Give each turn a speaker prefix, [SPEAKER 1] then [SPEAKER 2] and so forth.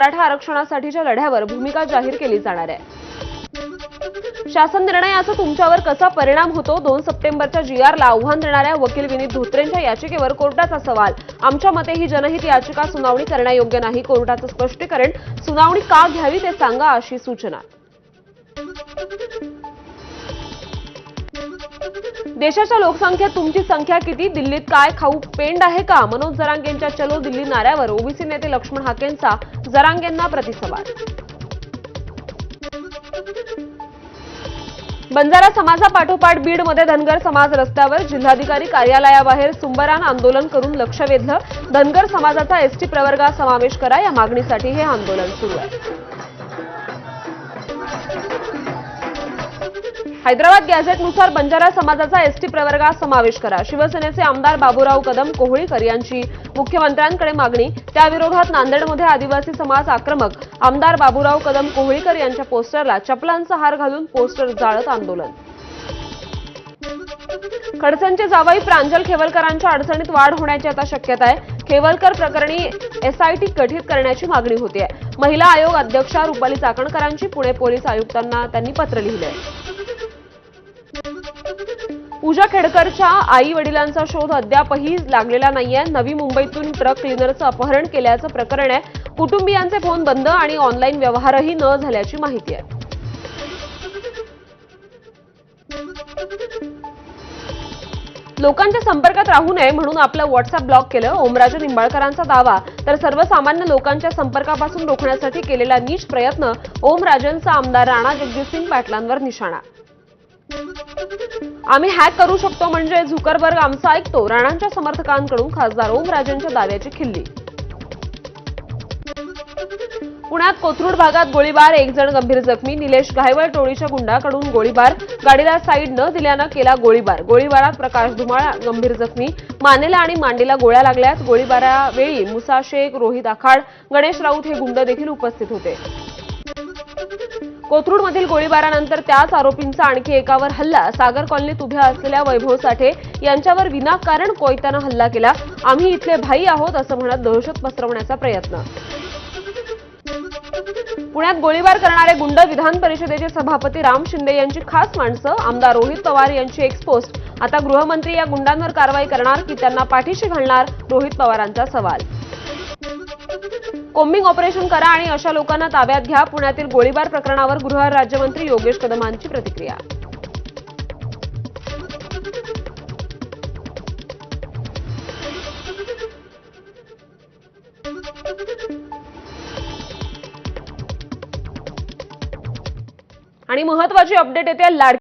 [SPEAKER 1] मराठा आरक्षणासाठीच्या लढ्यावर भूमिका जाहीर केली जाणार आहे। शासन निर्णयाचा तुमच्यावर कसा परिणाम होतो? 2 सप्टेंबरच्या जीआरला आव्हान देणाऱ्या वकील विनीत धोत्रेंच्या याचिकेवर कोर्टाचा सवाल। आमच्या मते ही जनहित याचिका सुनावणी करण्यायोग्य नाही। कोर्टाचं स्पष्टीकरण, सुनावणी का घ्यावी ते सांगा, अशी सूचना। देशाच्या लोकसंख्येत तुमची संख्या किती? दिल्लीत काय खाऊ पेंड आहे का? मनोज जरांगेंच्या चलो दिल्ली नाऱ्यावर ओबीसी नेते लक्ष्मण हाकेंचा जरांगेंना प्रतिसवाल। बंजारा समाजापाठोपाठ बीडमध्ये धनगर समाज रस्त्यावर, जिल्हाधिकारी कार्यालयाबाहेर सुंबरान आंदोलन करून लक्ष वेधलं। धनगर समाजाचा एसटी प्रवर्गात समावेश करा, या मागणीसाठी हे आंदोलन सुरू आहे। हैदराबाद गॅझेटनुसार बंजारा समाजाचा एसटी प्रवर्गात समावेश करा। शिवसेनेचे आमदार बाबूराव कदम कोहळीकर यांची मुख्यमंत्र्यांकडे मागणी। त्याविरोधात नांदेडमध्ये आदिवासी समाज आक्रमक। आमदार बाबूराव कदम कोहळीकर यांच्या पोस्टरला चपलांचा हार घालून पोस्टर जाळत आंदोलन। खडसेंचे जावई प्रांजल खेवलकरांच्या अडचणीत वाढ होण्याची आता शक्यता आहे। खेवलकर प्रकरणी एसआयटी गठीत करण्याची मागणी होती आहे। महिला आयोग अध्यक्षा रुपाली चाकणकरांची पुणे पोलीस आयुक्तांना त्यांनी पत्र लिहिलंय। पूजा खेडकरच्या आई वडिलांचा शोध अद्यापही लागलेला नाहीये। नवी मुंबईतून ट्रक क्लिनरचं अपहरण केल्याचं प्रकरण आहे। कुटुंबियांचे फोन बंद आणि ऑनलाईन व्यवहारही न झाल्याची माहिती आहे। लोकांच्या संपर्कात राहू नये म्हणून आपलं व्हॉट्सअप ब्लॉक केलं, ओमराजे निंबाळकरांचा दावा। तर सर्वसामान्य लोकांच्या संपर्कापासून रोखण्यासाठी केलेला नीच प्रयत्न, ओमराजेंचा आमदार राणा जगजितसिंग पाटलांवर निशाणा। आम्ही हॅक करू शकतो म्हणजे झुकरबर्ग आमचं ऐकतो, राणांच्या समर्थकांकडून खासदार ओमराजेंच्या दाव्याची खिल्ली। पुण्यात कोथरूड भागात गोळीबार, 1 जण गंभीर जखमी। निलेश घायवळ टोळीच्या गुंडाकडून गोळीबार, गाडीला साईड न दिल्यानं केला गोळीबार। गोळीबारात प्रकाश धुमाळ गंभीर जखमी। मानेला आणि मांडीला गोळ्या लागल्यात। गोळीबारावेळी मुसा शेख, रोहित आखाड, गणेश राऊत हे गुंड देखील उपस्थित होते। कोथरूडमधील गोळीबारानंतर त्याच आरोपींचा आणखी एकावर हल्ला। सागर कॉलनीत उभ्या असलेल्या वैभव साठे यांच्यावर विनाकारण कोयत्यानं हल्ला केला। आम्ही इथले भाई आहोत असं म्हणत दहशत पसरवण्याचा प्रयत्न। पुण्यात गोळीबार करणारे गुंड विधान परिषदेचे सभापती राम शिंदे यांची खास माणसं। आमदार रोहित पवार यांची एक्सपोस्ट। आता गृहमंत्री या गुंडांवर कारवाई करणार की त्यांना पाठीशी घालणार? रोहित पवारांचा सवाल। कोम्बिंग ऑपरेशन करा आणि अशा लोकांना ताब्यात घ्या। पुण्यातील गोळीबार प्रकरणावर गृह राज्यमंत्री योगेश कदमांची प्रतिक्रिया। आणि महत्त्वाची अपडेट येते